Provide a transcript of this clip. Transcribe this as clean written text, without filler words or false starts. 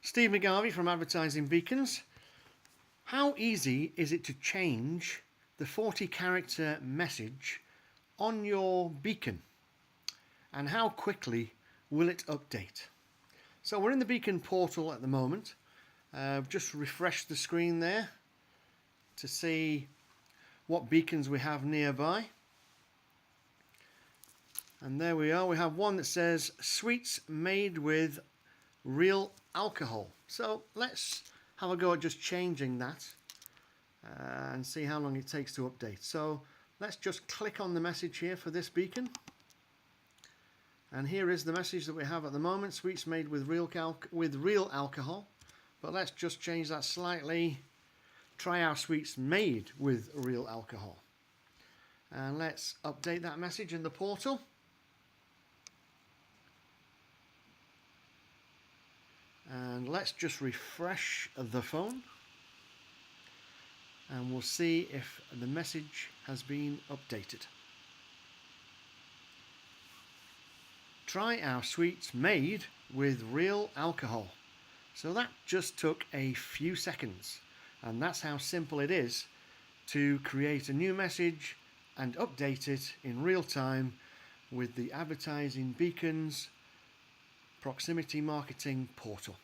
Steve McGarvey from Advertising Beacons. How easy is it to change the 40 character message on your beacon? And how quickly will it update? So we're in the beacon portal at the moment. Just refresh the screen there to see what beacons we have nearby. And there we are. We have one that says sweets made with real alcohol. So let's have a go at just changing that and see how long it takes to update. So let's just click on the message here for this beacon. And here is the message that we have at the moment, sweets made with real alcohol. But let's just change that slightly. Try our sweets made with real alcohol. And let's update that message in the portal. And let's just refresh the phone. And we'll see if the message has been updated. Try our sweets made with real alcohol. So that just took a few seconds. And that's how simple it is to create a new message and update it in real time with the Advertising Beacons Proximity Marketing Portal.